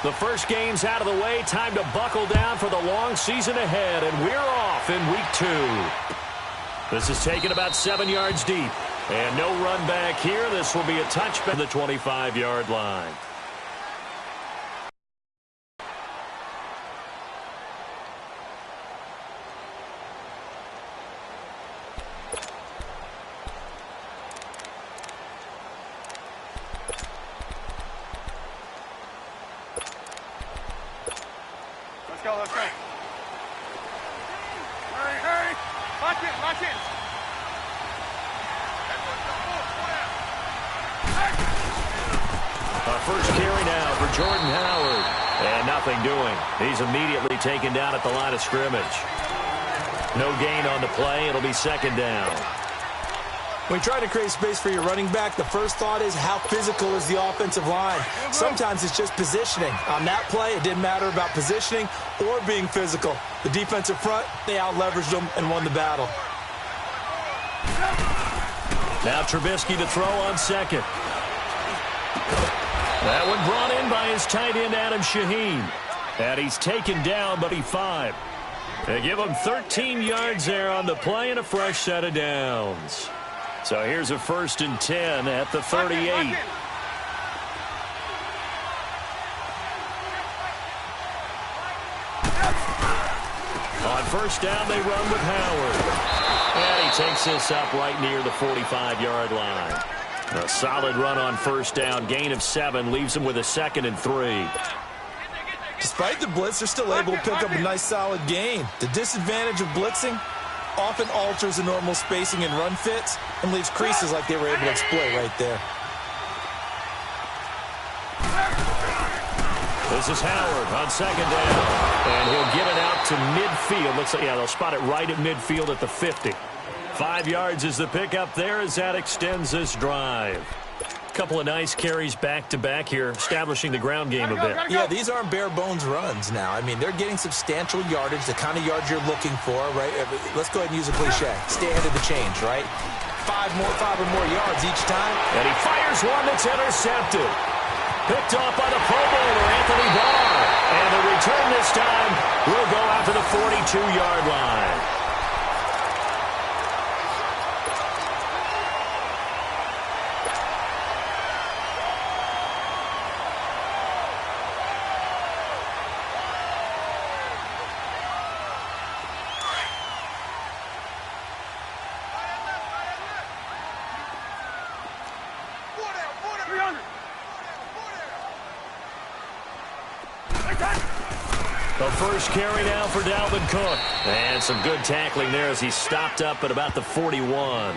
The first game's out of the way. Time to buckle down for the long season ahead, and we're off in week 2. This is taken about 7 yards deep. And no run back here. This will be a touchback at the 25-yard line. Let's go, let's go. Hurry, hurry. Lock in, lock in. First carry now for Jordan Howard. And nothing doing. He's immediately taken down at the line of scrimmage. No gain on the play. It'll be second down. When you try to create space for your running back, the first thought is how physical is the offensive line. Sometimes it's just positioning. On that play, it didn't matter about positioning or being physical. The defensive front, they out-leveraged them and won the battle. Now Trubisky to throw on second. That one brought in by his tight end, Adam Shaheen. And he's taken down, but 5. They give him 13 yards there on the play and a fresh set of downs. So here's a 1st and 10 at the 38. On first down, they run with Howard. And he takes this up right near the 45-yard line. A solid run on first down. Gain of 7 leaves him with a 2nd and 3. Despite the blitz, they're still able to pick up a nice solid gain. The disadvantage of blitzing often alters the normal spacing and run fits and leaves creases like they were able to exploit right there. This is Howard on second down. And he'll get it out to midfield. Looks like, yeah, they'll spot it right at midfield at the 50. 5 yards is the pickup there as that extends this drive. Couple of nice carries back-to-back here, establishing the ground game a bit. Yeah, these aren't bare-bones runs now. I mean, they're getting substantial yardage, the kind of yards you're looking for, right? Let's go ahead and use a cliche. Stay ahead of the change, right? 5 or more yards each time. And he fires one that's intercepted. Picked off by the Pro Bowler, Anthony Barr. And the return this time will go out to the 42-yard line. The first carry now for Dalvin Cook. And some good tackling there as he stopped up at about the 41.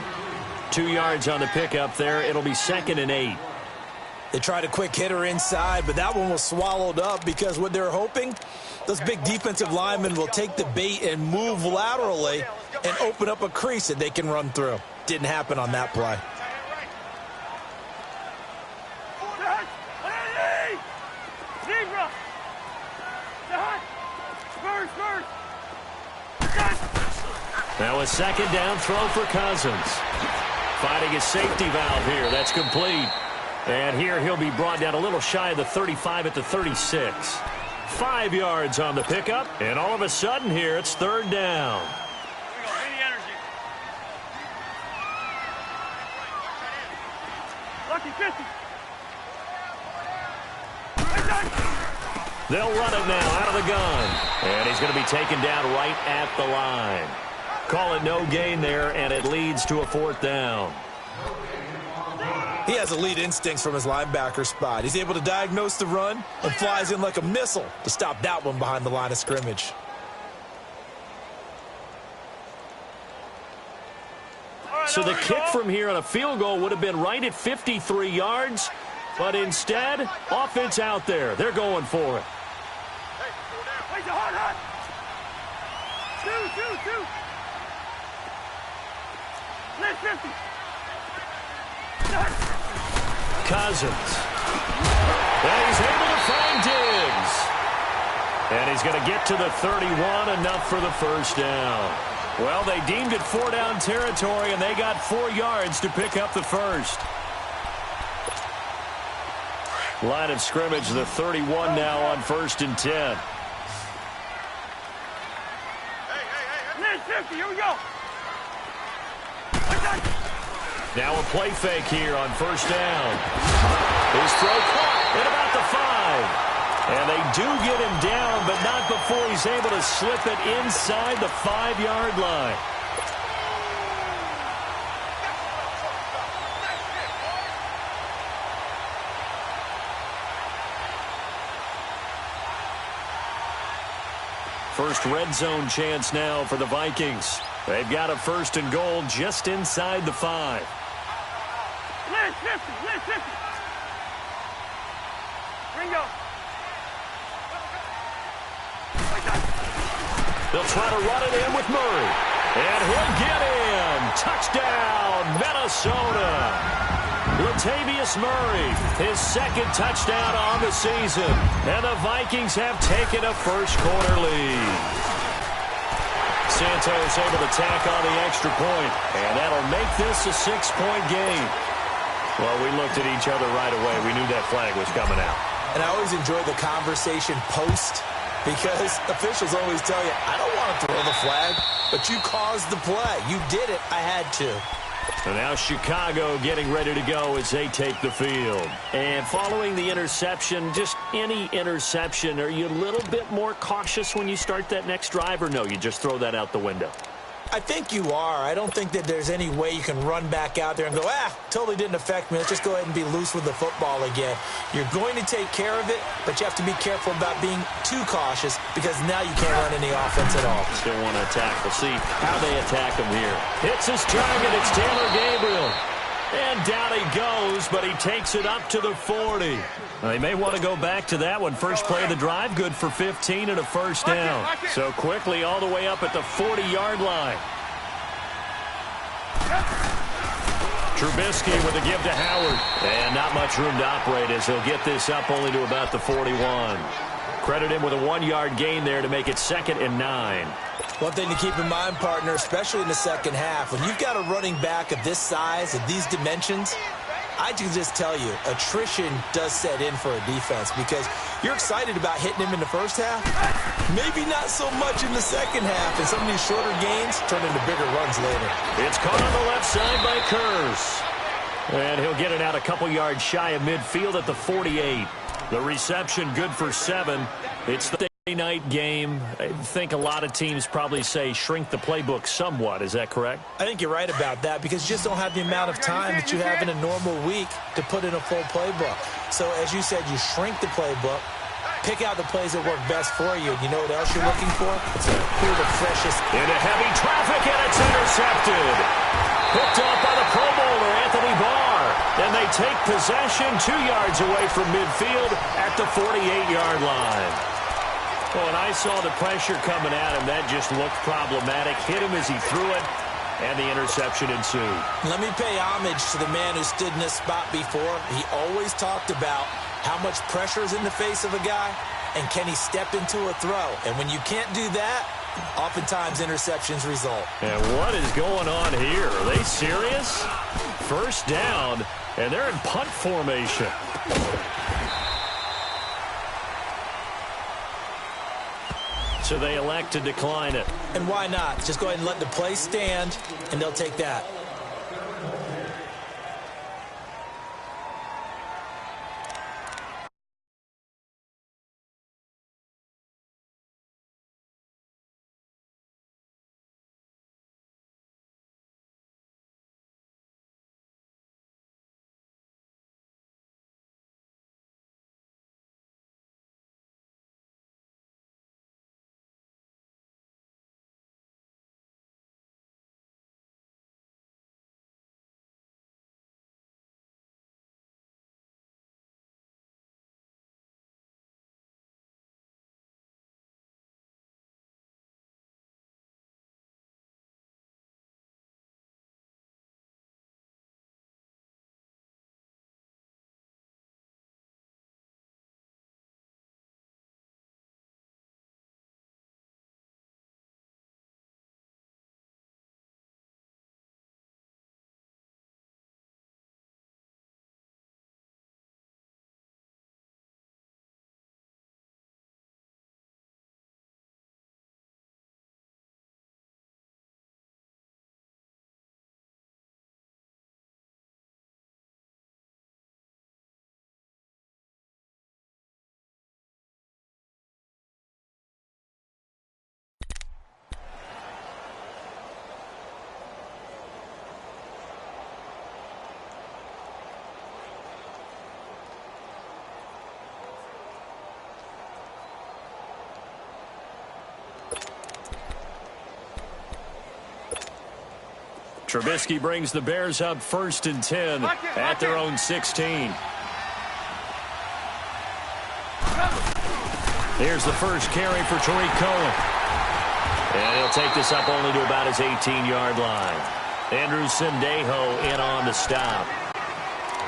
2 yards on the pickup there. It'll be 2nd and 8. They tried a quick hitter inside, but that one was swallowed up because what they're hoping, those big defensive linemen will take the bait and move laterally and open up a crease that they can run through. Didn't happen on that play. Now a second down throw for Cousins. Finding his safety valve here. That's complete. And here he'll be brought down a little shy of the 35 at the 36. 5 yards on the pickup. And all of a sudden here it's 3rd down. They'll run it now out of the gun. And he's going to be taken down right at the line. Call it no gain there, and it leads to a 4th down. He has elite instincts from his linebacker spot. He's able to diagnose the run and flies in like a missile to stop that one behind the line of scrimmage. So the kick from here on a field goal would have been right at 53 yards, but instead, offense out there. They're going for it. Cousins. And he's able to find Diggs. And he's going to get to the 31, enough for the first down. Well, they deemed it 4-down territory, and they got 4 yards to pick up the first. Line of scrimmage, the 31 now on 1st and 10. Here we go. Now a play fake here on 1st down. His throw caught at about the 5. And they do get him down, but not before he's able to slip it inside the 5-yard line. First red zone chance now for the Vikings. They've got a 1st and goal just inside the 5. Ringo. They'll try to run it in with Murray. And he'll get in. Touchdown, Minnesota. Latavius Murray, his 2nd touchdown on the season. And the Vikings have taken a first-quarter lead. Santos able to tack on the extra point, and that'll make this a 6-point game. Well, we looked at each other right away. We knew that flag was coming out. And I always enjoy the conversation post because officials always tell you, I don't want to throw the flag, but you caused the play. You did it. I had to. So now Chicago getting ready to go as they take the field. And following the interception, just any interception, are you a little bit more cautious when you start that next drive, or no, you just throw that out the window? I think you are. I don't think that there's any way you can run back out there and go, totally didn't affect me. Let's just go ahead and be loose with the football again. You're going to take care of it, but you have to be careful about being too cautious because now you can't run any offense at all. Still want to attack. We'll see how they attack him here. Hits his target. It's Taylor Gabriel. And down he goes, but he takes it up to the 40. They may want to go back to that one. First play of the drive, good for 15 and a 1st down. So quickly all the way up at the 40-yard line. Trubisky with a give to Howard. And not much room to operate as he'll get this up only to about the 41. Credit him with a 1-yard gain there to make it 2nd and 9. One thing to keep in mind, partner, especially in the second half, when you've got a running back of this size, of these dimensions, I can just tell you, attrition does set in for a defense because you're excited about hitting him in the first half. Maybe not so much in the second half, and some of these shorter gains turn into bigger runs later. It's caught on the left side by Kurz. And he'll get it out a couple yards shy of midfield at the 48. The reception good for 7. It's the night game. I think a lot of teams probably say shrink the playbook somewhat. Is that correct? I think you're right about that because you just don't have the amount of time that you have in a normal week to put in a full playbook. So as you said, you shrink the playbook, pick out the plays that work best for you. You know what else you're looking for? It's who the freshest. Into heavy traffic, and it's intercepted. Picked up by the Pro Bowler, Anthony Barr. And they take possession 2 yards away from midfield at the 48-yard line. Well, when I saw the pressure coming at him, that just looked problematic. Hit him as he threw it, and the interception ensued. Let me pay homage to the man who stood in this spot before. He always talked about how much pressure is in the face of a guy, and can he step into a throw. And when you can't do that, oftentimes interceptions result. And what is going on here? Are they serious? 1st down, and they're in punt formation. So they elect to decline it. And why not? Just go ahead and let the play stand, and they'll take that. Trubisky brings the Bears up 1st and 10 at their own 16. Here's the first carry for Tariq Cohen. And he'll take this up only to about his 18-yard line. Andrew Sendejo in on the stop.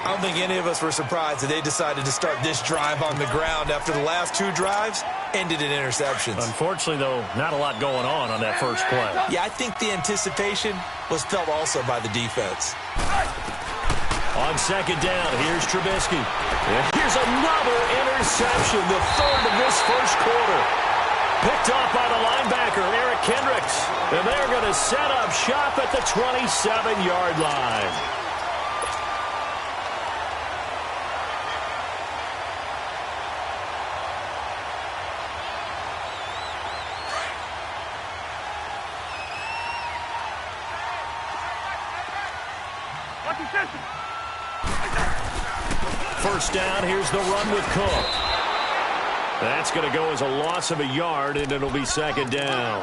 I don't think any of us were surprised that they decided to start this drive on the ground after the last 2 drives ended in interceptions. Unfortunately, though, not a lot going on that first play. Yeah, I think the anticipation was felt also by the defense. On 2nd down, here's Trubisky. Here's another interception, the 3rd of this first quarter. Picked off by the linebacker, Eric Kendricks. And they're going to set up shop at the 27-yard line. First down, here's the run with Cook. That's going to go as a loss of a yard, and it'll be 2nd down.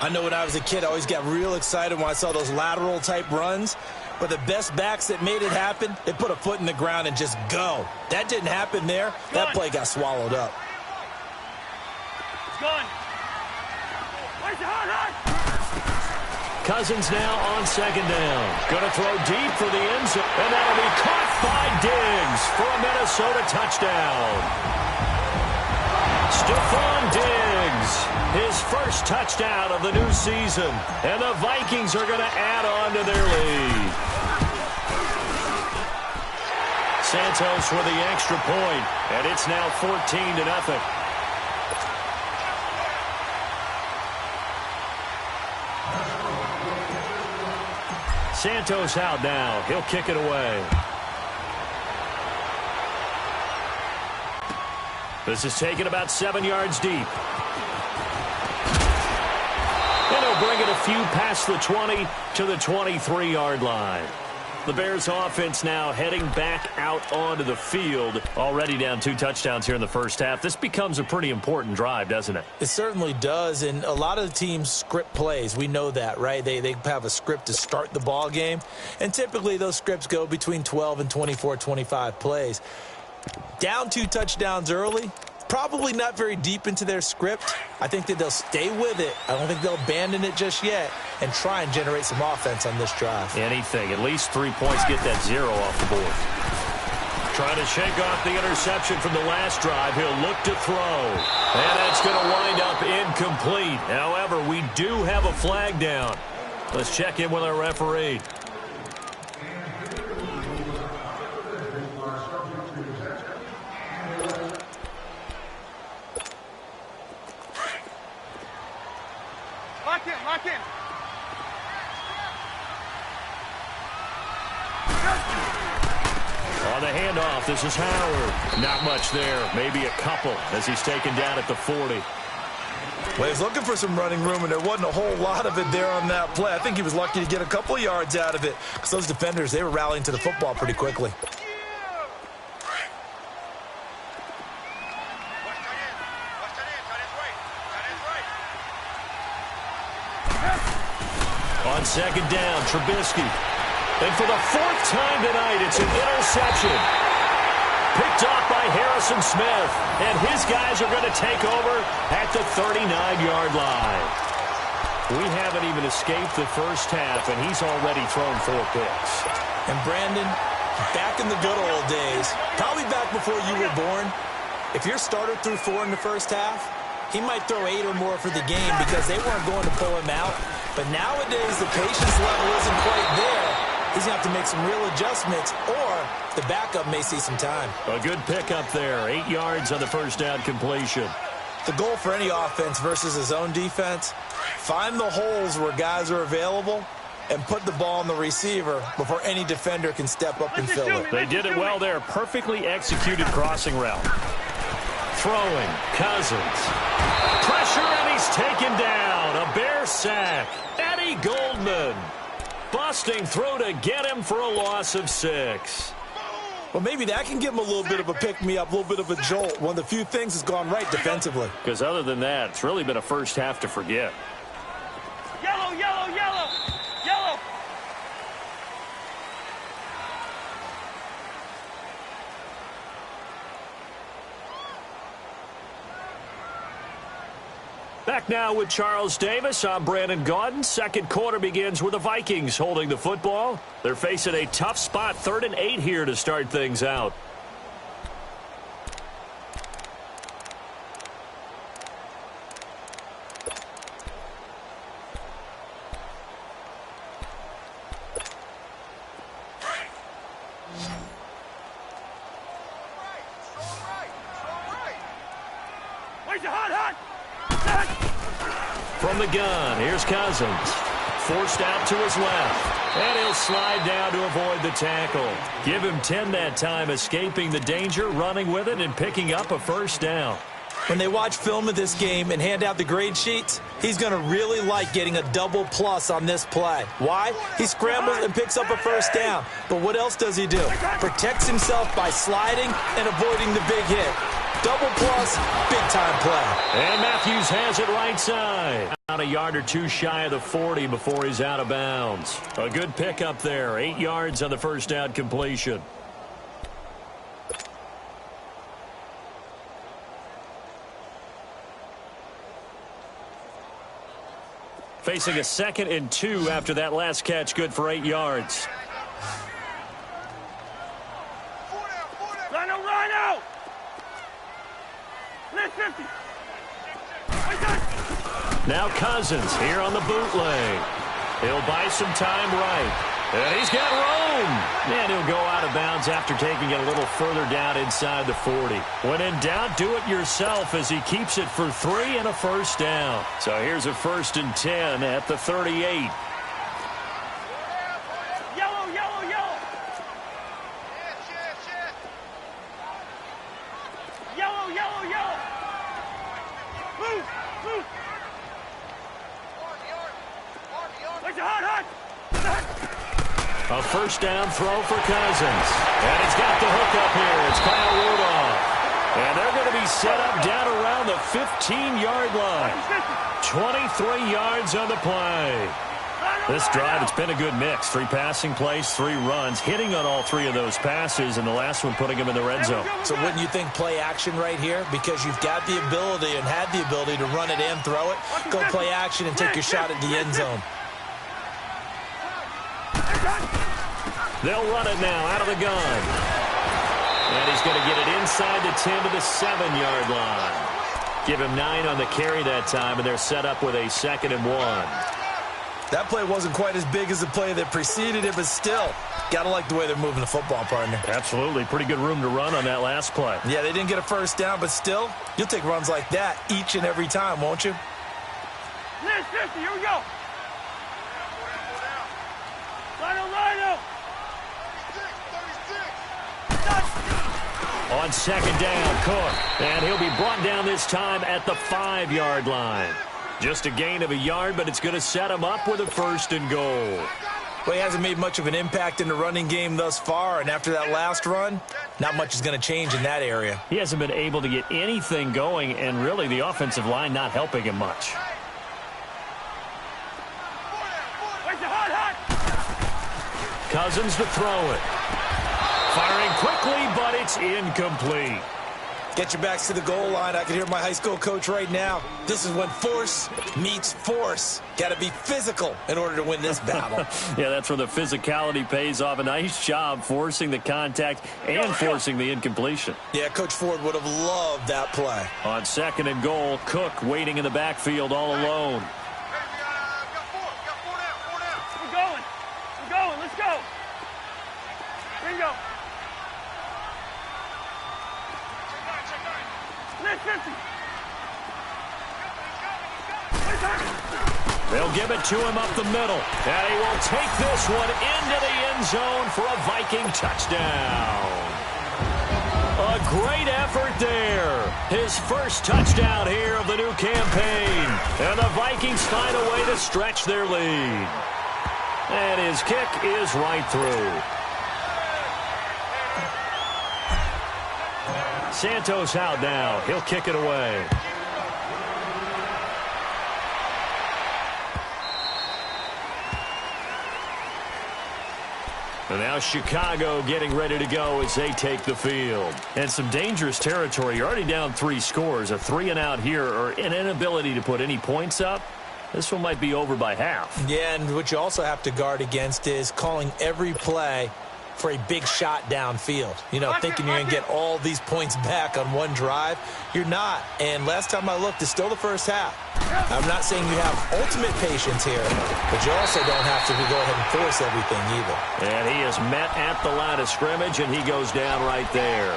I know when I was a kid, I always got real excited when I saw those lateral-type runs. But the best backs that made it happen, they put a foot in the ground and just go. That didn't happen there. That play got swallowed up. It's gone. Where's the hard? Cousins now on 2nd down. Going to throw deep for the end zone. And that'll be caught by Diggs for a Minnesota touchdown. Stephon Diggs, his first touchdown of the new season. And the Vikings are going to add on to their lead. Santos with the extra point, and it's now 14-0. Santos out now. He'll kick it away. This is taken about 7 yards deep. And he'll bring it a few past the 20 to the 23-yard line. The Bears offense now heading back out onto the field. Already down 2 touchdowns here in the first half. This becomes a pretty important drive, doesn't it? It certainly does, and a lot of the teams script plays. We know that, right? They have a script to start the ball game, and typically those scripts go between 12 and 24, 25 plays. Down 2 touchdowns early, probably not very deep into their script. I think that they'll stay with it. I don't think they'll abandon it just yet and try and generate some offense on this drive. Anything. At least 3 points, get that 0 off the board. Trying to shake off the interception from the last drive. He'll look to throw. And that's going to wind up incomplete. However, we do have a flag down. Let's check in with our referee. Lock in. On the handoff, this is Howard. Not much there. Maybe a couple as he's taken down at the 40. Well, he was looking for some running room, and there wasn't a whole lot of it there on that play. I think he was lucky to get a couple of yards out of it because those defenders, they were rallying to the football pretty quickly. On 2nd down, Trubisky. And for the 4th time tonight, it's an interception. Picked off by Harrison Smith. And his guys are going to take over at the 39-yard line. We haven't even escaped the first half, and he's already thrown 4 picks. And Brandon, back in the good old days, probably back before you were born, if your starter threw 4 in the first half, he might throw 8 or more for the game because they weren't going to pull him out. But nowadays, the patience level isn't quite there. He's going to have to make some real adjustments, or the backup may see some time. A good pickup there. 8 yards on the first down completion. The goal for any offense versus his own defense, find the holes where guys are available and put the ball on the receiver before any defender can step up and fill it. They did it well there. Perfectly executed crossing route. Throwing, Cousins. Pressure, and he's taken down. A Bear sack. Eddie Goldman busting through to get him for a loss of 6. Well, maybe that can give him a little bit of a pick-me-up, a little bit of a jolt. One of the few things has gone right defensively. Because other than that, it's really been a first half to forget. Yellow, yellow, yellow. Yellow. Back now with Charles Davis. I'm Brandon Gaudin. Second quarter begins with the Vikings holding the football. They're facing a tough spot, 3rd and 8 here to start things out. From the gun, here's Cousins. Forced out to his left. And he'll slide down to avoid the tackle. Give him 10 that time, escaping the danger, running with it, and picking up a first down. When they watch film of this game and hand out the grade sheets, he's going to really like getting a double plus on this play. Why? He scrambles and picks up a first down. But what else does he do? Protects himself by sliding and avoiding the big hit. Double plus, big-time play. And Matthews has it right side. Out a yard or two shy of the 40 before he's out of bounds. A good pickup there. 8 yards on the first down completion. Facing a 2nd and 2 after that last catch. Good for 8 yards. Rhino! 50. Now Cousins here on the bootleg. He'll buy some time right. And he's got room. And he'll go out of bounds after taking it a little further down inside the 40. When in doubt, do it yourself as he keeps it for 3 and a first down. So here's a 1st and 10 at the 38. A first down throw for Cousins. And he's got the hook up here. It's Kyle Rudolph. And they're going to be set up down around the 15-yard line. 23 yards on the play. This drive, it's been a good mix. 3 passing plays, 3 runs, hitting on all 3 of those passes, and the last one putting him in the red zone. So wouldn't you think play action right here? Because you've got the ability and had the ability to run it and throw it. Go play action and take your shot at the end zone. They'll run it now out of the gun. And he's going to get it inside the 10 to the 7-yard line. Give him 9 on the carry that time, and they're set up with a 2nd and 1. That play wasn't quite as big as the play that preceded it, but still, got to like the way they're moving the football, partner. Absolutely. Pretty good room to run on that last play. Yeah, they didn't get a first down, but still, you'll take runs like that each and every time, won't you? Let's 50, here we go. Rhino. On 2nd down, Cook. And he'll be brought down this time at the 5-yard line. Just a gain of a yard, but it's going to set him up with a 1st and goal. Well, he hasn't made much of an impact in the running game thus far, and after that last run, not much is going to change in that area. He hasn't been able to get anything going, and really the offensive line not helping him much. Cousins to throw it. Firing quickly, but it's incomplete. Get your backs to the goal line. I can hear my high school coach right now. This is when force meets force. Got to be physical in order to win this battle. Yeah, that's where the physicality pays off. A nice job forcing the contact and forcing the incompletion. Yeah, Coach Ford would have loved that play. On 2nd and goal, Cook waiting in the backfield all alone. We're going. Let's go. Bingo. They'll give it to him up the middle. And he will take this one into the end zone for a Viking touchdown. A great effort there. His first touchdown here of the new campaign. And the Vikings find a way to stretch their lead. And his kick is right through. Santos out now. He'll kick it away. And now Chicago getting ready to go as they take the field. And some dangerous territory. You're already down 3 scores. A 3-and-out here or an inability to put any points up. This one might be over by half. Yeah, and what you also have to guard against is calling every play for a big shot downfield. You know, thinking you're going to get all these points back on one drive. You're not. And last time I looked, it's still the first half. I'm not saying you have ultimate patience here, but you also don't have to go ahead and force everything either. And he is met at the line of scrimmage, and he goes down right there.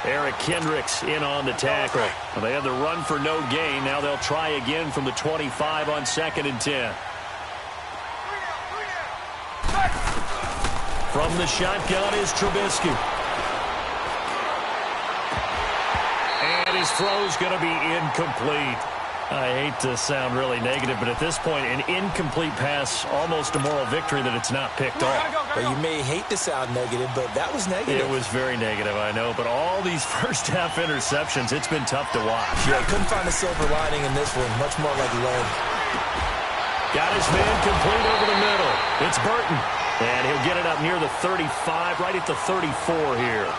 Eric Kendricks in on the tackle. Well, they had the run for no gain. Now they'll try again from the 25 on 2nd and 10. From the shotgun is Trubisky. And his throw's going to be incomplete. I hate to sound really negative, but at this point, an incomplete pass, almost a moral victory that it's not picked off. Well, you may hate to sound negative, but that was negative. It was very negative, I know, but all these first-half interceptions, it's been tough to watch. Yeah, couldn't find a silver lining in this one, much more like lead. Got his man complete over the middle. It's Burton, and he'll get it up near the 35, right at the 34 here.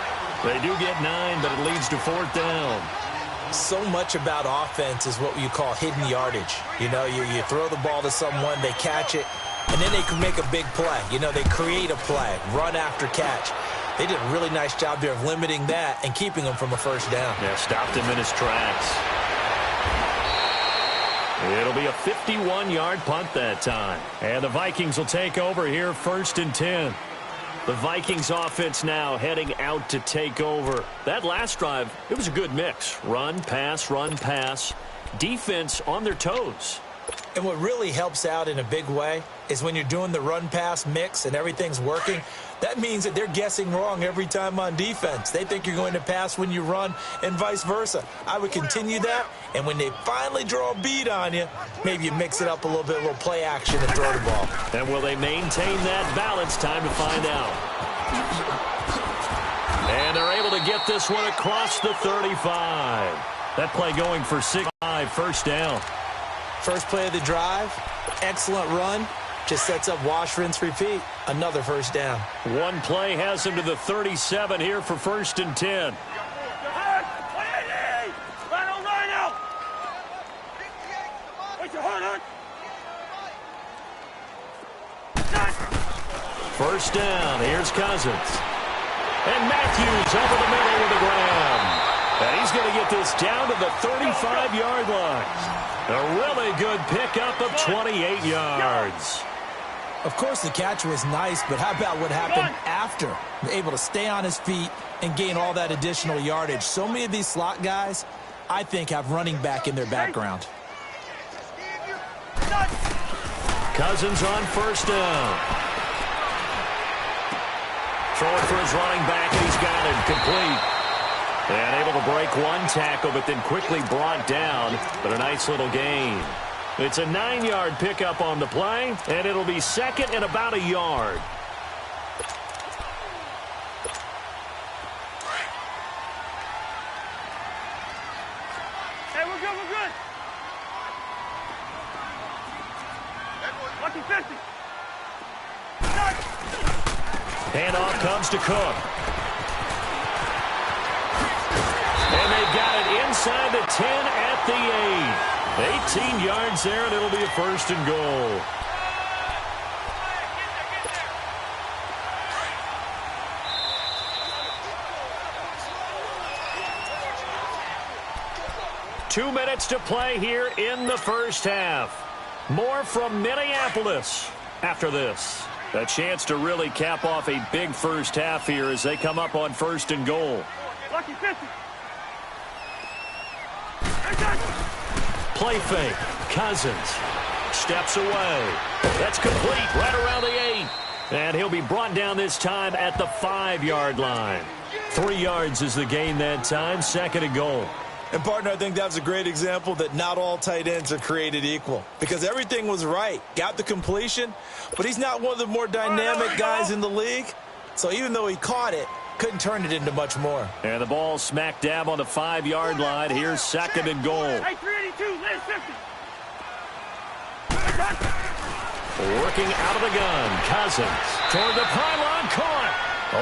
They do get 9, but it leads to 4th down. So much about offense is what you call hidden yardage. You know, you throw the ball to someone, they catch it, and then they can make a big play. You know, they create a play, run after catch. They did a really nice job there of limiting that and keeping him from a first down. Yeah, stopped him in his tracks. It'll be a 51-yard punt that time. And the Vikings will take over here 1st and 10. The Vikings offense now heading out to take over. That last drive, it was a good mix. Run, pass. Defense on their toes. And what really helps out in a big way is when you're doing the run-pass mix and everything's working, that means that they're guessing wrong every time on defense. They think you're going to pass when you run and vice versa. I would continue that, and when they finally draw a beat on you, maybe you mix it up a little bit, a little play action and throw the ball. And will they maintain that balance? Time to find out. And they're able to get this one across the 35. That play going for 6-5, 1st down. First play of the drive, excellent run. Just sets up wash, rinse, repeat. Another 1st down. One play has him to the 37 here for 1st and 10. First down. Here's Cousins. And Matthews over the middle with a grab. And he's going to get this down to the 35-yard line. A really good pickup of 28 yards. Of course, the catch was nice, but how about what happened after? Able to stay on his feet and gain all that additional yardage. So many of these slot guys, I think, have running back in their background. Cousins on 1st down. Throwing for his running back, and he's got it complete. And able to break one tackle, but then quickly brought down. But a nice little gain. It's a 9-yard pickup on the play, and it'll be 2nd and about a yard. Hey, we're good. Lucky 50. Handoff comes to Cook. And they've got it inside the 10 at the 8. 18 yards there, and it'll be a 1st and goal. Two minutes to play here in the first half. More from Minneapolis after this. A chance to really cap off a big first half here as they come up on 1st and goal. Lucky 50. Play fake. Cousins steps away. That's complete right around the 8. And he'll be brought down this time at the 5-yard line. 3 yards is the gain that time. 2nd and goal. And, partner, I think that was a great example that not all tight ends are created equal. Because everything was right. Got the completion, but he's not one of the more dynamic guys in the league. So even though he caught it, couldn't turn it into much more. And the ball smack dab on the 5-yard line. Here's 2nd and goal. Hey, 382, last 50. Working out of the gun. Cousins toward the pylon. Caught.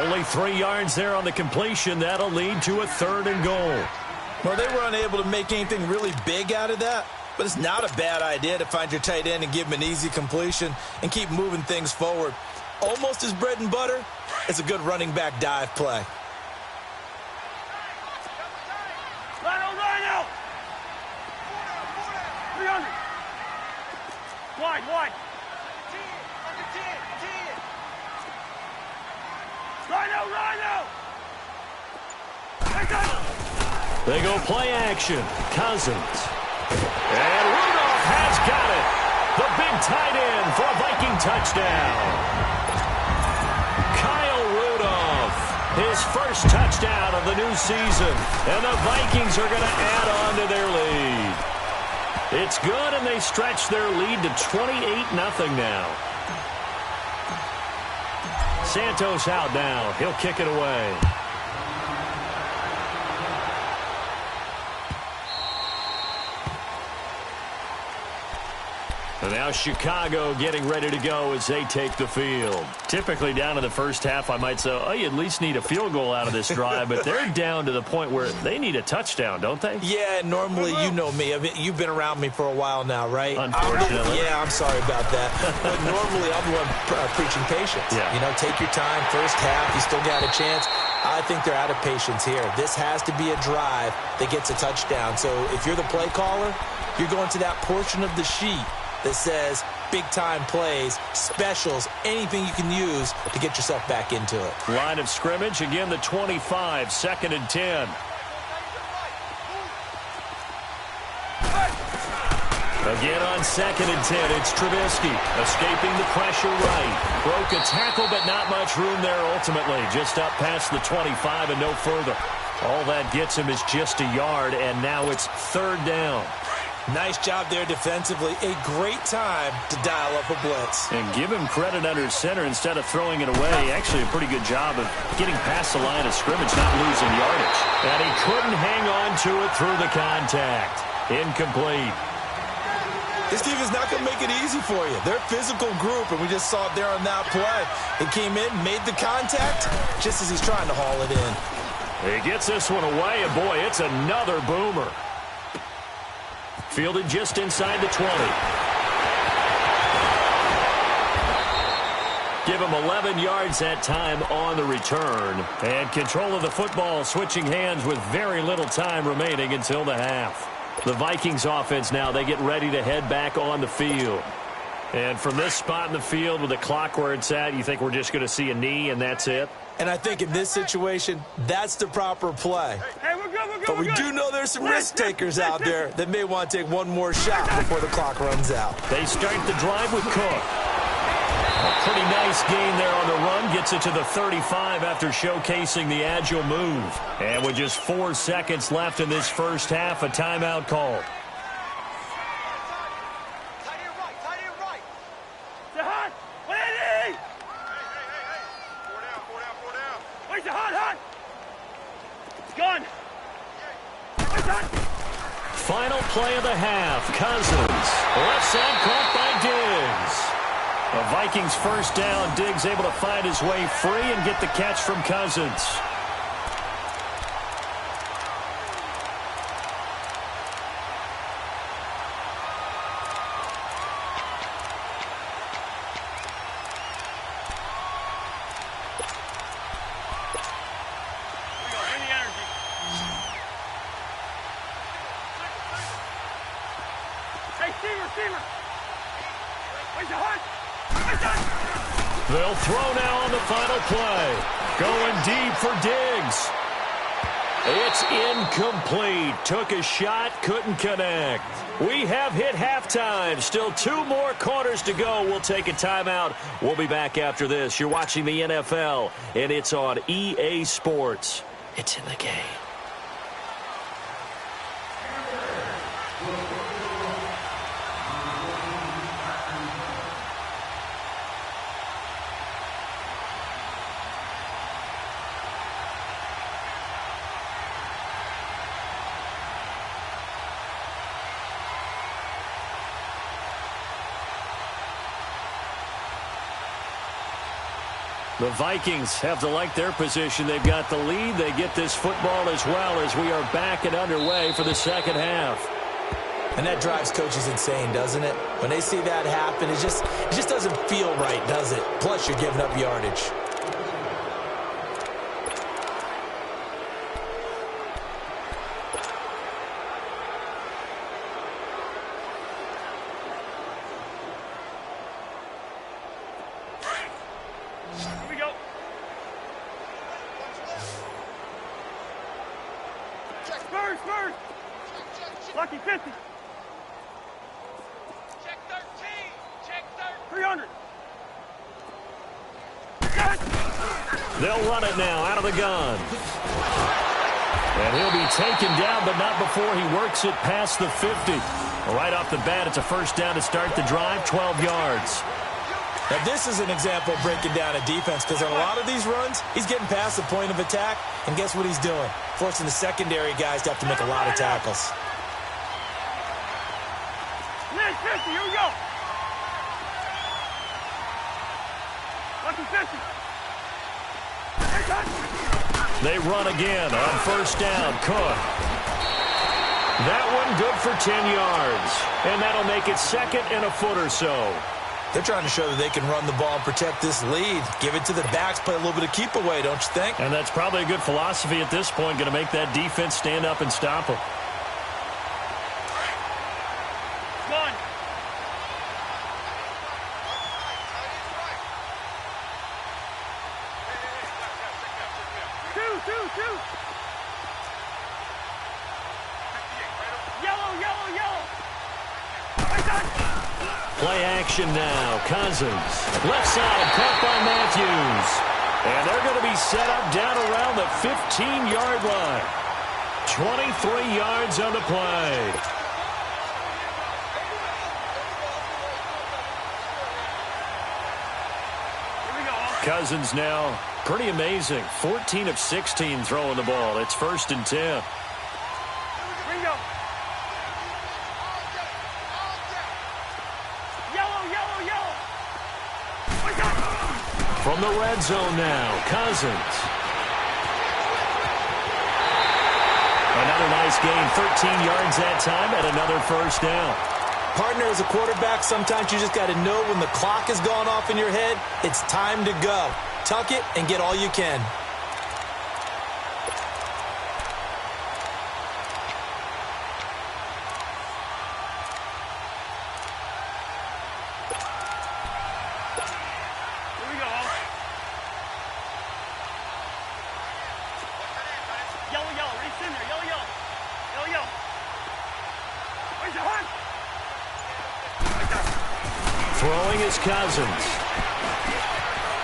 Only 3 yards there on the completion. That'll lead to a 3rd and goal. Well, they were unable to make anything really big out of that, but it's not a bad idea to find your tight end and give him an easy completion and keep moving things forward. Almost as bread and butter as a good running back dive play. Rhino! 300! Wide! 10! Rhino! They go play action. Cousins. And Rudolph has got it. The big tight end for a Viking touchdown. Kyle Rudolph, his first touchdown of the new season. And the Vikings are going to add on to their lead. It's good, and they stretch their lead to 28-0 now. Santos out now. He'll kick it away. And now Chicago getting ready to go as they take the field. Typically down in the first half, I might say, oh, you at least need a field goal out of this drive, but they're down to the point where they need a touchdown, don't they? Yeah, normally, you know me. You've been around me for a while now, right? Unfortunately. I'm sorry about that. But normally, I'm the one preaching patience. Yeah. You know, take your time. First half, you still got a chance. I think they're out of patience here. This has to be a drive that gets a touchdown. So if you're the play caller, you're going to that portion of the sheet that says big-time plays, specials, anything you can use to get yourself back into it. Line of scrimmage, again the 25, 2nd and 10. Again on 2nd and 10, it's Trubisky escaping the pressure right. Broke a tackle, but not much room there ultimately. Just up past the 25 and no further. All that gets him is just a yard, and now it's 3rd down. Nice job there defensively. A great time to dial up a blitz. And give him credit under center instead of throwing it away. Actually a pretty good job of getting past the line of scrimmage, not losing yardage. And he couldn't hang on to it through the contact. Incomplete. This team is not going to make it easy for you. They're a physical group, and we just saw it there on that play. He came in, made the contact, just as he's trying to haul it in. He gets this one away, and boy, it's another boomer. Fielded just inside the 20. Give him 11 yards that time on the return. And control of the football switching hands with very little time remaining until the half. The Vikings offense now, they get ready to head back on the field. And from this spot in the field with the clock where it's at, you think we're just going to see a knee and that's it? And I think in this situation, that's the proper play. Hey, we're good. But we do know there's some risk takers out there that may want to take one more shot before the clock runs out. They start the drive with Cook. A pretty nice gain there on the run. Gets it to the 35 after showcasing the agile move. And with just 4 seconds left in this first half, a timeout called. Final play of the half. Cousins. Left side caught by Diggs. The Vikings first down. Diggs able to find his way free and get the catch from Cousins. They'll throw now on the final play. Going deep for Diggs. It's incomplete. Took a shot, couldn't connect. We have hit halftime. Still 2 more quarters to go. We'll take a timeout. We'll be back after this. You're watching the NFL, and it's on EA Sports. It's in the game. The Vikings have to like their position. They've got the lead. They get this football as well as we are back and underway for the second half. And that drives coaches insane, doesn't it? When they see that happen, it just doesn't feel right, does it? Plus, you're giving up yardage. Here we go. First. Lucky 50. Check 13. 300. They'll run it now out of the gun. And he'll be taken down, but not before he works it past the 50. Right off the bat, it's a first down to start the drive, 12 yards. Now, this is an example of breaking down a defense because on a lot of these runs, he's getting past the point of attack, and guess what he's doing? Forcing the secondary guys to have to make a lot of tackles. 50, here we go. Lucky 50. They run again on first down. Cook. That one good for 10 yards. And that'll make it second and a foot or so. They're trying to show that they can run the ball and protect this lead. Give it to the backs, play a little bit of keep away, don't you think? And that's probably a good philosophy at this point, going to make that defense stand up and stop them. One. Two. Yellow. Play action now. Cousins. Left side, caught by Matthews. And they're going to be set up down around the 15-yard line. 23 yards on the play. Here we go. Cousins now, pretty amazing. 14 of 16 throwing the ball. It's 1st and 10. Here we go. Yellow. From the red zone now, Cousins. Another nice gain, 13 yards that time, and another first down. Partner, as a quarterback, sometimes you just got to know when the clock has gone off in your head, it's time to go. Tuck it and get all you can. Throwing is Cousins.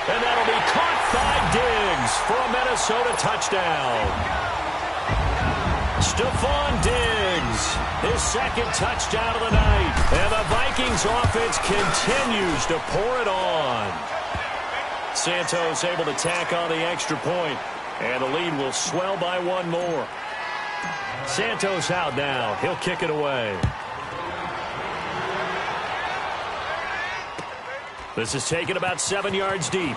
And that'll be caught by Diggs for a Minnesota touchdown. Stephon Diggs, his second touchdown of the night. And the Vikings offense continues to pour it on. Santos able to tack on the extra point, and the lead will swell by one more. Santos out now. He'll kick it away. This is taken about 7 yards deep.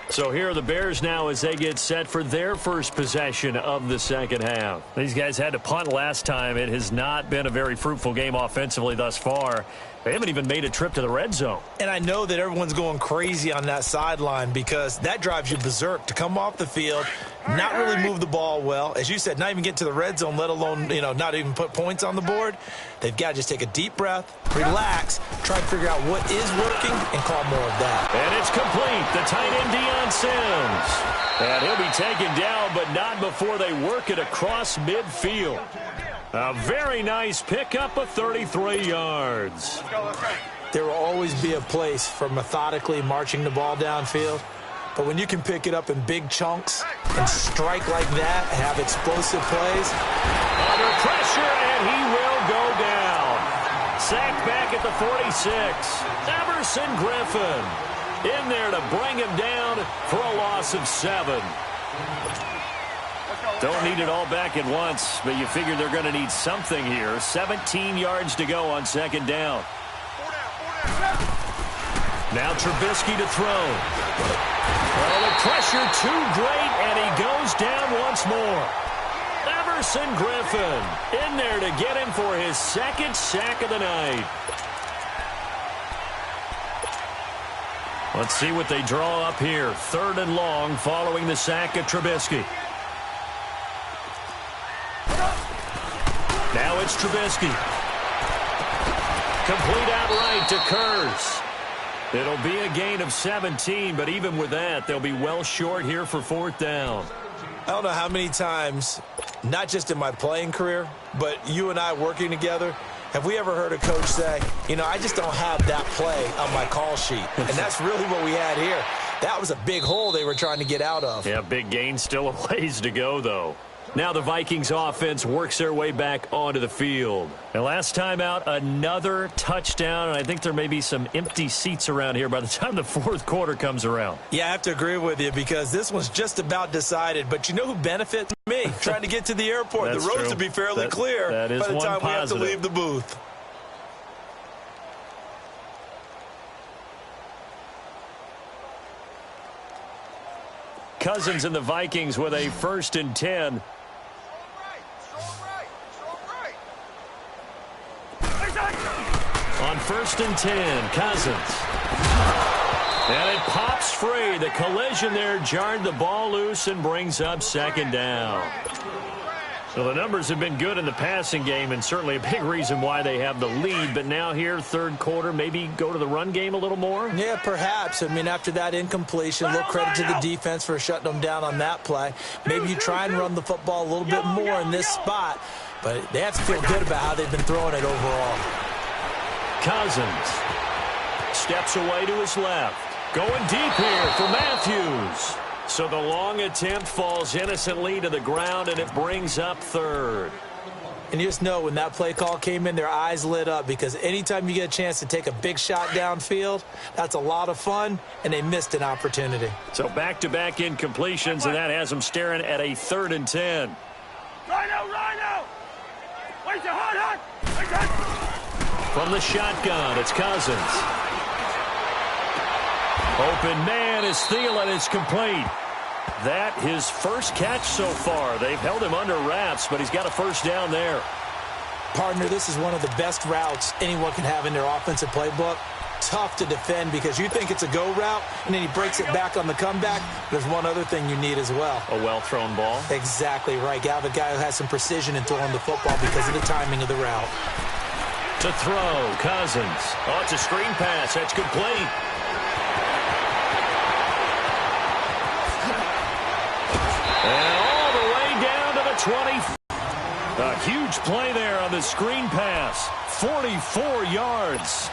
So here are the Bears now as they get set for their first possession of the second half. These guys had to punt last time. It has not been a very fruitful game offensively thus far. They haven't even made a trip to the red zone. And I know that everyone's going crazy on that sideline because that drives you berserk to come off the field, not really move the ball well. As you said, not even get to the red zone, let alone, not even put points on the board. They've got to just take a deep breath, relax, try to figure out what is working, and call more of that. And it's complete. The tight end, Deion Sims. And he'll be taken down, but not before they work it across midfield. A very nice pickup of 33 yards. There will always be a place for methodically marching the ball downfield. But when you can pick it up in big chunks and strike like that, have explosive plays. Under pressure, and he will go down. Sacked back at the 46. Everson Griffin in there to bring him down for a loss of 7. Don't need it all back at once, but you figure they're going to need something here. 17 yards to go on second down. Now Trubisky to throw. Well, the pressure too great, and he goes down once more. Everson Griffin in there to get him for his second sack of the night. Let's see what they draw up here. 3rd and long following the sack of Trubisky. Now it's Trubisky. Complete outright to Kurz. It'll be a gain of 17, but even with that, they'll be well short here for 4th down. I don't know how many times, not just in my playing career, but you and I working together, have we ever heard a coach say, you know, I just don't have that play on my call sheet. And that's really what we had here. That was a big hole they were trying to get out of. Yeah, big gain, still a ways to go, though. Now the Vikings offense works their way back onto the field. And last time out, another touchdown, and I think there may be some empty seats around here by the time the 4th quarter comes around. Yeah, I have to agree with you because this one's just about decided. But you know who benefits me? Trying to get to the airport. The roads will be fairly clear by the time we have to leave the booth. Cousins and the Vikings with a 1st and 10. On 1st and 10, Cousins. And it pops free. The collision there jarred the ball loose and brings up 2nd down. So the numbers have been good in the passing game and certainly a big reason why they have the lead. But now here, 3rd quarter, maybe go to the run game a little more? Yeah, perhaps. I mean, after that incompletion, a little credit to the defense for shutting them down on that play. Maybe you try and run the football a little bit more in this spot. But they have to feel good about how they've been throwing it overall. Cousins steps away to his left. Going deep here for Matthews. So the long attempt falls innocently to the ground, and it brings up 3rd. And you just know when that play call came in, their eyes lit up because anytime you get a chance to take a big shot downfield, that's a lot of fun, and they missed an opportunity. So back-to-back incompletions, and that has them staring at a 3rd and 10. Rhino! Where's your hot? From the shotgun, it's Cousins. Open man is Thielen. It's complete. That his first catch so far. They've held him under wraps, but he's got a 1st down there. Partner, this is one of the best routes anyone can have in their offensive playbook. Tough to defend because you think it's a go route, and then he breaks it back on the comeback. There's one other thing you need as well. A well-thrown ball. Exactly right. You have a guy who has some precision in throwing the football because of the timing of the route. To throw, Cousins. Oh, it's a screen pass. That's complete. And all the way down to the 20. A huge play there on the screen pass. 44 yards.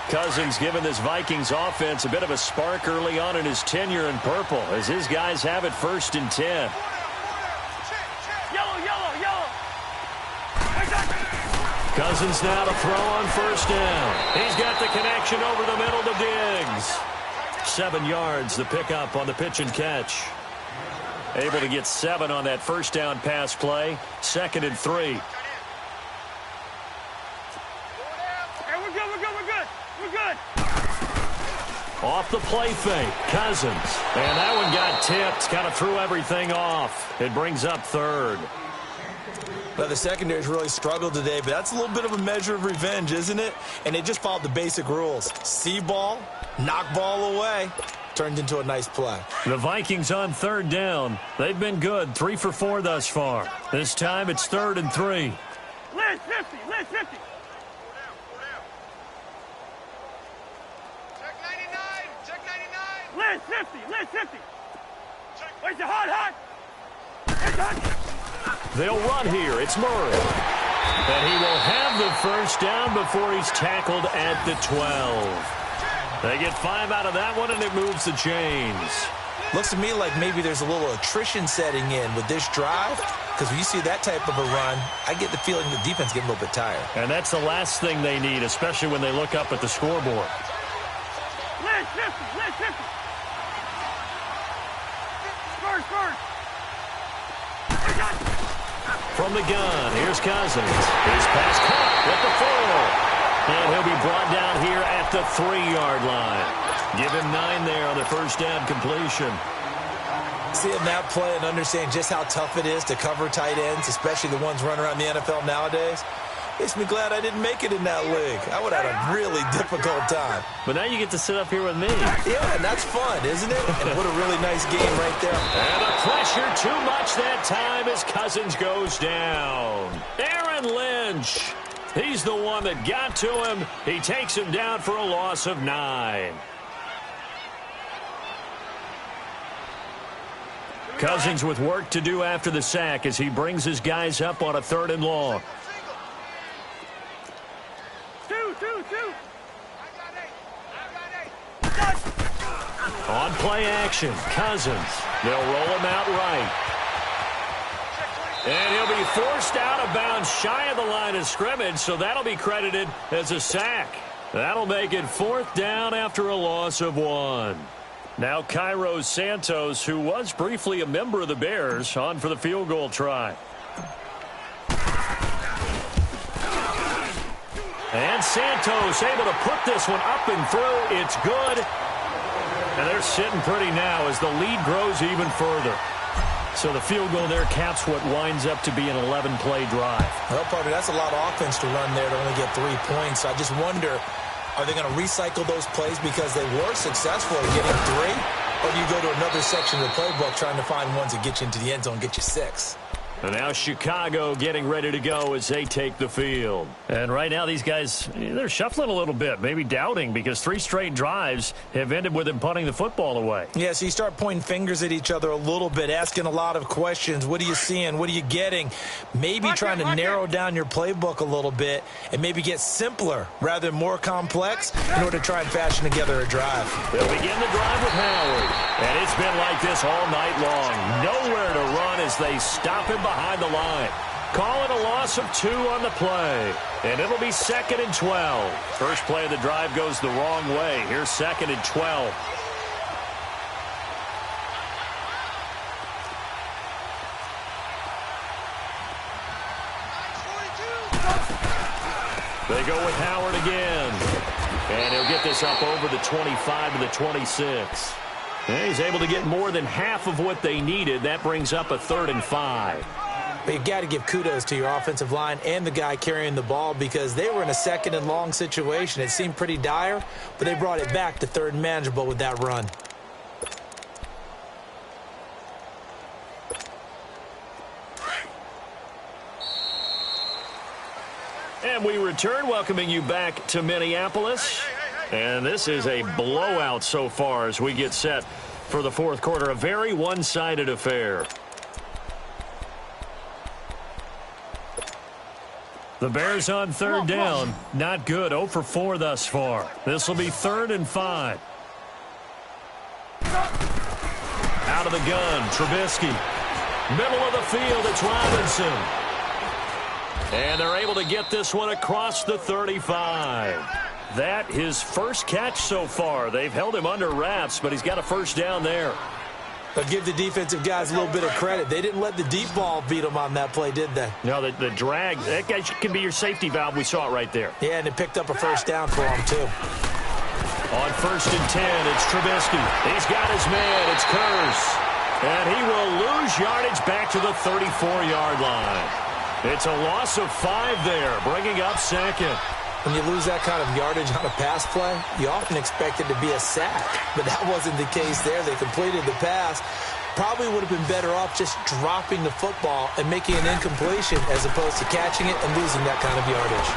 Cousins giving this Vikings offense a bit of a spark early on in his tenure in purple as his guys have it 1st and 10. Yellow. Cousins now to throw on 1st down. He's got the connection over the middle to Diggs. 7 yards the pickup on the pitch and catch. Able to get 7 on that 1st down pass play. 2nd and 3. We're good. Off the play fake, Cousins. And that one got tipped, kind of threw everything off. It brings up 3rd. Well, the secondary's really struggled today, but that's a little bit of a measure of revenge, isn't it? And they just followed the basic rules. See ball, knock ball away. Turned into a nice play. The Vikings on 3rd down. They've been good, 3 for 4 thus far. This time it's 3rd and 3. Liz 50. Liz 50. Where's your hot? They'll run here. It's Murray. And he will have the 1st down before he's tackled at the 12. They get 5 out of that one, and it moves the chains. Looks to me like maybe there's a little attrition setting in with this drive, because when you see that type of a run, I get the feeling the defense getting a little bit tired. And that's the last thing they need, especially when they look up at the scoreboard. Liz 50. First. from the gun. Here's Cousins. His pass caught at the 4. And he'll be brought down here at the 3-yard line. Give him 9 there on the first down completion. Seeing that play and understand just how tough it is to cover tight ends, especially the ones running around the NFL nowadays, makes me glad I didn't make it in that league. I would have had a really difficult time. But now you get to sit up here with me. Yeah, and that's fun, isn't it? And what a really nice game right there. And the pressure too much that time as Cousins goes down. Aaron Lynch. He's the one that got to him. He takes him down for a loss of 9. Cousins with work to do after the sack as he brings his guys up on a 3rd and long. On play action, Cousins. They'll roll him out right. And he'll be forced out of bounds shy of the line of scrimmage, so that'll be credited as a sack. That'll make it 4th down after a loss of 1. Now Cairo Santos, who was briefly a member of the Bears, on for the field goal try. And Santos able to put this one up and through. It's good. And they're sitting pretty now as the lead grows even further. So the field goal there caps what winds up to be an 11-play drive. Well, partner, that's a lot of offense to run there to only get 3 points. I just wonder, are they going to recycle those plays because they were successful at getting 3? Or do you go to another section of the playbook trying to find ones that get you into the end zone and get you 6? And now Chicago getting ready to go as they take the field. And right now these guys, they're shuffling a little bit, maybe doubting, because 3 straight drives have ended with them punting the football away. Yeah, so you start pointing fingers at each other a little bit, asking a lot of questions. What are you seeing? What are you getting? Maybe trying to narrow down your playbook a little bit and maybe get simpler rather than more complex in order to try and fashion together a drive. They'll begin the drive with Howard. And it's been like this all night long. Nowhere to run as they stop him behind the line. Call it a loss of 2 on the play. And it'll be 2nd and 12. First play of the drive goes the wrong way. Here's 2nd and 12. They go with Howard again. And he'll get this up over the 25 to the 26. And he's able to get more than half of what they needed. That brings up a 3rd and 5. But you got to give kudos to your offensive line and the guy carrying the ball because they were in a 2nd and long situation. It seemed pretty dire, but they brought it back to 3rd and manageable with that run. And we return, welcoming you back to Minneapolis. And this is a blowout so far as we get set for the 4th quarter. A very one-sided affair. The Bears on 3rd down. Not good. 0 for 4 thus far. This will be 3rd and 5. Out of the gun, Trubisky. Middle of the field, it's Robinson. And they're able to get this one across the 35. That his first catch so far. They've held him under wraps, but he's got a first down there. But give the defensive guys a little bit of credit. They didn't let the deep ball beat them on that play, did they? No, the drag, that guy can be your safety valve. We saw it right there. Yeah, and it picked up a first down for him, too. On 1st and 10, it's Trubisky. He's got his man. It's Curse. And he will lose yardage back to the 34-yard line. It's a loss of 5 there, bringing up 2nd. When you lose that kind of yardage on a pass play, you often expect it to be a sack. But that wasn't the case there. They completed the pass. Probably would have been better off just dropping the football and making an incompletion as opposed to catching it and losing that kind of yardage.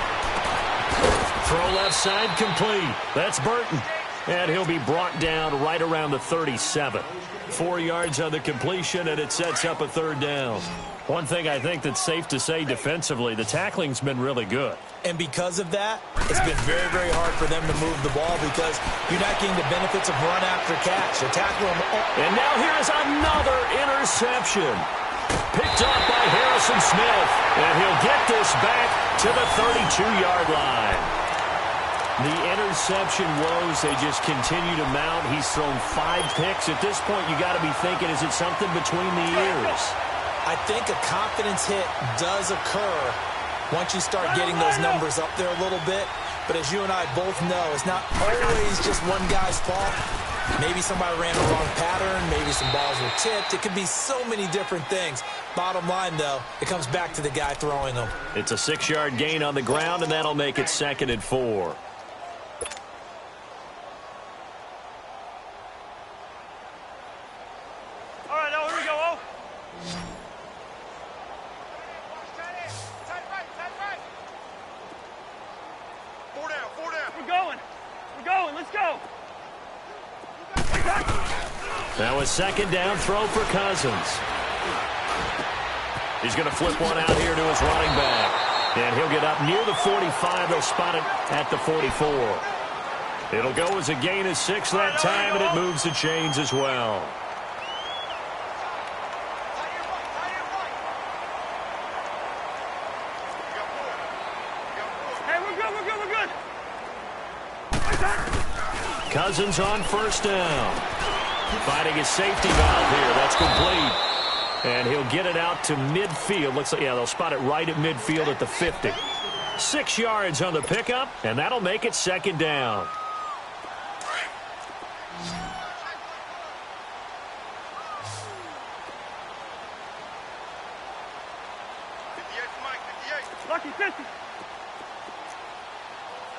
Throw left side complete. That's Burton. And he'll be brought down right around the 37. 4 yards on the completion, and it sets up a 3rd down. One thing I think that's safe to say defensively, the tackling's been really good. And because of that, it's been very, very hard for them to move the ball because you're not getting the benefits of run after catch. They're tackling them. And now here is another interception. Picked up by Harrison Smith. And he'll get this back to the 32-yard line. The interception woes, they just continue to mount. He's thrown 5 picks. At this point, you got to be thinking, is it something between the ears? I think a confidence hit does occur once you start getting those numbers up there a little bit. But as you and I both know, it's not always just one guy's fault. Maybe somebody ran the wrong pattern. Maybe some balls were tipped. It could be so many different things. Bottom line, though, it comes back to the guy throwing them. It's a 6-yard gain on the ground, and that'll make it 2nd and 4. All right, here we go, oh. Four down. We're going, let's go. That was 2nd down, throw for Cousins. He's going to flip one out here to his running back. And he'll get up near the 45. They'll spot it at the 44. It'll go as a gain of 6 that time, and it moves the chains as well. Hey, we're good. Cousins on 1st down. Finding his safety valve here. That's complete. And he'll get it out to midfield. Looks like, yeah, they'll spot it right at midfield at the 50. 6 yards on the pickup, and that'll make it 2nd down. Lucky 50.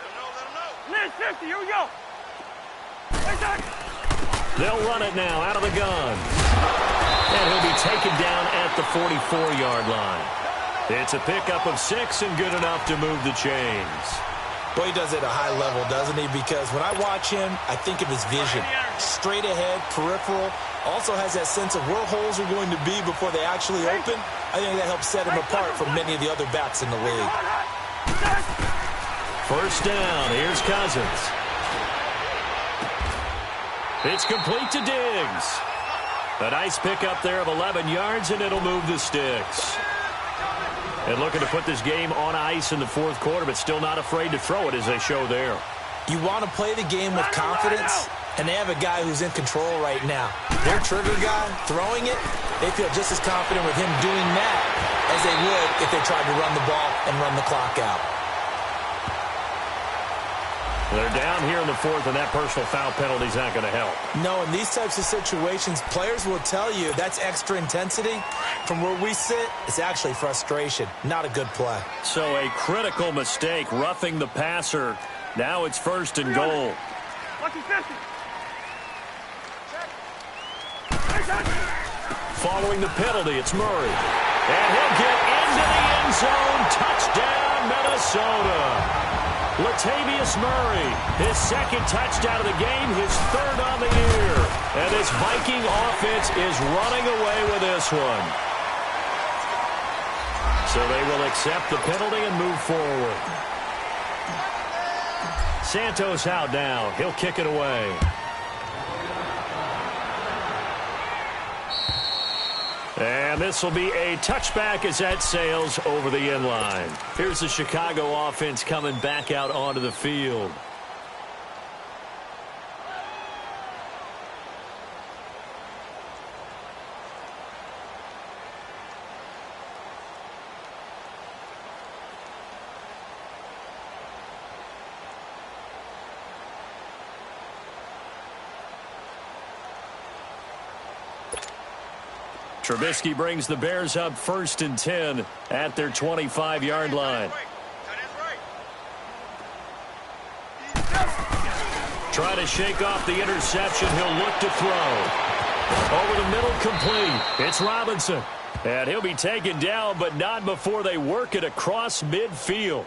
Let him know. Liz, 50, here we go. They'll run it now out of the gun. And he'll be taken down at the 44-yard line. It's a pickup of 6 and good enough to move the chains. Boy, he does it at a high level, doesn't he? Because when I watch him, I think of his vision. Straight ahead, peripheral. Also has that sense of where holes are going to be before they actually open. I think that helps set him apart from many of the other backs in the league. 1st down. Here's Cousins. It's complete to Diggs. A nice pickup there of 11 yards, and it'll move the sticks. And looking to put this game on ice in the 4th quarter, but still not afraid to throw it as they show there. You want to play the game with confidence, and they have a guy who's in control right now. Their trigger guy, throwing it, they feel just as confident with him doing that as they would if they tried to run the ball and run the clock out. They're down here in the 4th, and that personal foul penalty is not going to help. No, in these types of situations, players will tell you that's extra intensity. From where we sit, it's actually frustration. Not a good play. So a critical mistake, roughing the passer. Now it's 1st and goal. Lucky 50. Following the penalty, it's Murray. And he'll get into the end zone. Touchdown, Minnesota. Latavius Murray, his 2nd touchdown of the game, his 3rd on the year. And this Viking offense is running away with this one. So they will accept the penalty and move forward. Santos out now. He'll kick it away. And this will be a touchback as that sails over the end line. Here's the Chicago offense coming back out onto the field. Trubisky brings the Bears up 1st and 10 at their 25-yard line. Try to shake off the interception. He'll look to throw. Over the middle, complete. It's Robinson. And he'll be taken down, but not before they work it across midfield.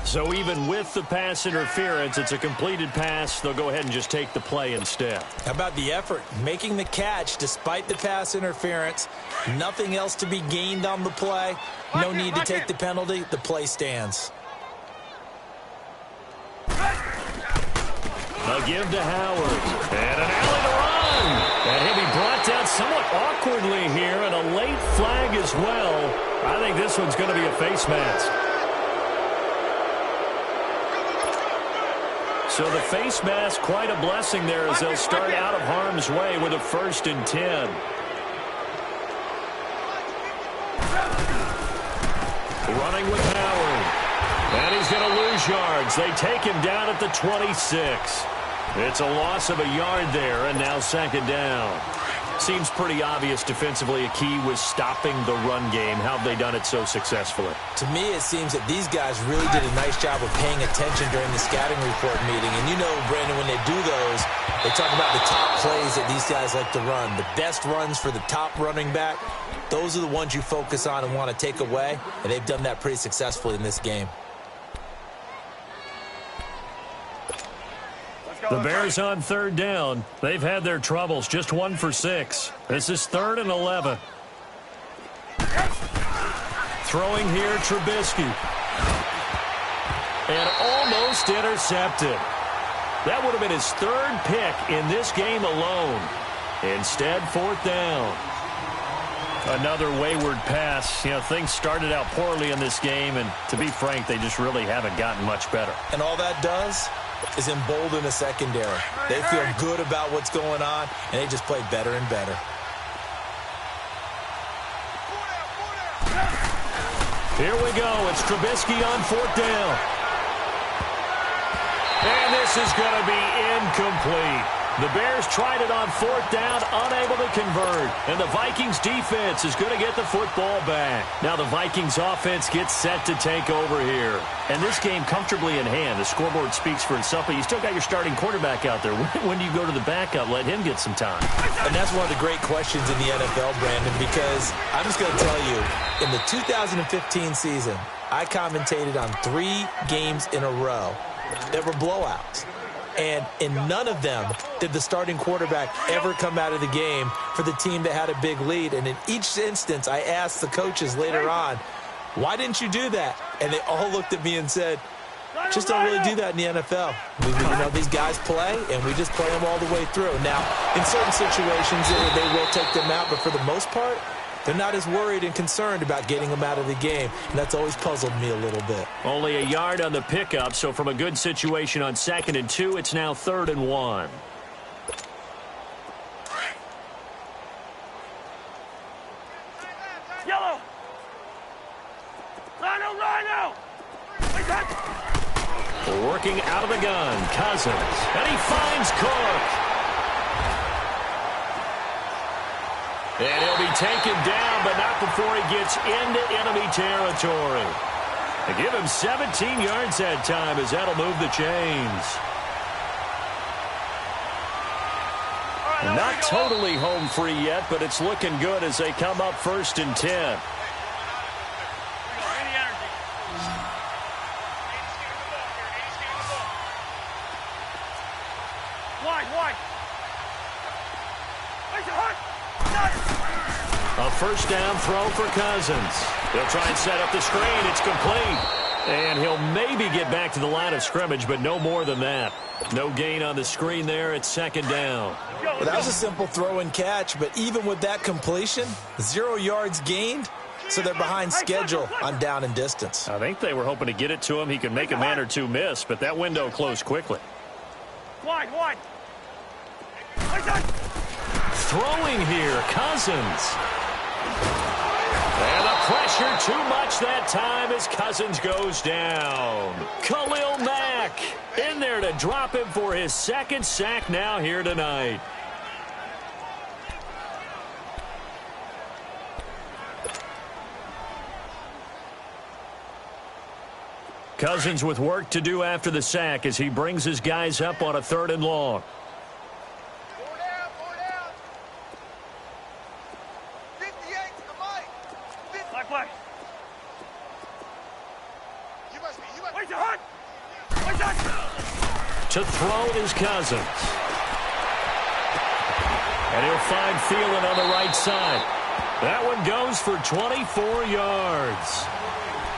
So even with the pass interference, it's a completed pass. They'll go ahead and just take the play instead. How about the effort? Making the catch despite the pass interference. Nothing else to be gained on the play. No need to take the penalty. The play stands. A give to Howard. And an alley to run. And he'll be brought down somewhat awkwardly here, and a late flag as well. I think this one's going to be a face mask. So the face mask, quite a blessing there as they'll start out of harm's way with a 1st and 10. Running with Howard. And he's going to lose yards. They take him down at the 26. It's a loss of a yard there, and now 2nd down. Seems pretty obvious defensively a key was stopping the run game. How have they done it so successfully? To me, it seems that these guys really did a nice job of paying attention during the scouting report meeting. And you know, Brandon, when they do those, they talk about the top plays that these guys like to run. The best runs for the top running back, those are the ones you focus on and want to take away. And they've done that pretty successfully in this game. The Bears on 3rd down. They've had their troubles, just 1 for 6. This is 3rd and 11. Throwing here, Trubisky. And almost intercepted. That would have been his 3rd pick in this game alone. Instead, 4th down. Another wayward pass. You know, things started out poorly in this game, and to be frank, they just really haven't gotten much better. And all that does is embolden the secondary. They feel good about what's going on, and they just play better and better. Here we go. It's Trubisky on 4th down. And this is going to be incomplete. The Bears tried it on 4th down, unable to convert. And the Vikings defense is going to get the football back. Now the Vikings offense gets set to take over here. And this game comfortably in hand. The scoreboard speaks for itself, but you still got your starting quarterback out there. When do you go to the backup? Let him get some time. And that's one of the great questions in the NFL, Brandon, because I'm just going to tell you, in the 2015 season, I commentated on 3 games in a row that were blowouts. And in none of them did the starting quarterback ever come out of the game for the team that had a big lead. And in each instance, I asked the coaches later on, why didn't you do that? And they all looked at me and said, just don't really do that in the NFL. You know, these guys play, and we just play them all the way through. Now, in certain situations, they will take them out, but for the most part, they're not as worried and concerned about getting them out of the game, and that's always puzzled me a little bit. Only a yard on the pickup, so from a good situation on 2nd and 2, it's now 3rd and 1. Yellow. Rhino. Working out of the gun, Cousins, and he finds Cook. And he'll be taken down, but not before he gets into enemy territory. They give him 17 yards that time as that'll move the chains. Not totally home free yet, but it's looking good as they come up 1st and 10. Wide. A 1st down throw for Cousins. They'll try and set up the screen. It's complete. And he'll maybe get back to the line of scrimmage, but no more than that. No gain on the screen there. It's 2nd down. Well, that was a simple throw and catch, but even with that completion, 0 yards gained, so they're behind schedule on down and distance. I think they were hoping to get it to him. He could make a man or two miss, but that window closed quickly. Wide. Throwing here, Cousins. And the pressure too much that time as Cousins goes down. Khalil Mack in there to drop him for his 2nd sack now here tonight. Cousins with work to do after the sack as he brings his guys up on a 3rd and long. To throw is Cousins. And he'll find Thielen on the right side. That one goes for 24 yards.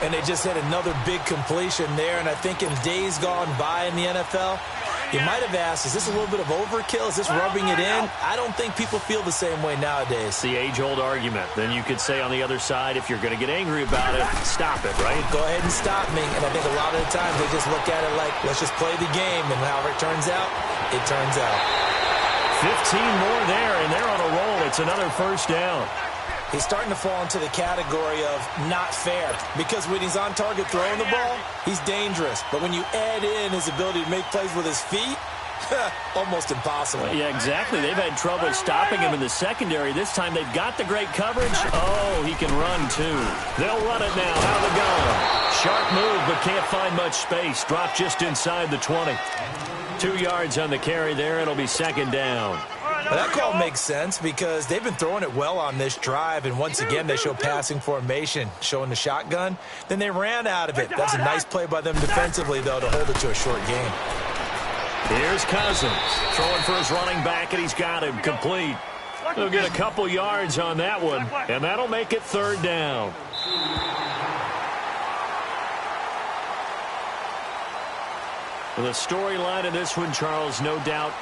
And they just had another big completion there, and I think in days gone by in the NFL, You might have asked, is this a little bit of overkill? Is this rubbing it in? I don't think people feel the same way nowadays. It's the age-old argument. Then you could say on the other side, if you're going to get angry about it, stop it, right? Go ahead and stop me. And I think a lot of the times they just look at it like, let's just play the game. And however it turns out, it turns out. 15 more there, and they're on a roll. It's another first down. He's starting to fall into the category of not fair, because when he's on target throwing the ball, he's dangerous. But when you add in his ability to make plays with his feet, almost impossible. Yeah, exactly. They've had trouble stopping him in the secondary. This time they've got the great coverage. Oh, he can run, too. They'll run it now. How they going? Sharp move, but can't find much space. Drop just inside the 20. 2 yards on the carry there. It'll be second down. Well, that call makes sense because they've been throwing it well on this drive, and once again they show passing formation, showing the shotgun. Then they ran out of it. That's a nice play by them defensively, though, to hold it to a short game. Here's Cousins throwing for his running back, and he's got him complete. They'll get a couple yards on that one, and that'll make it third down. The storyline of this one, Charles, no doubt.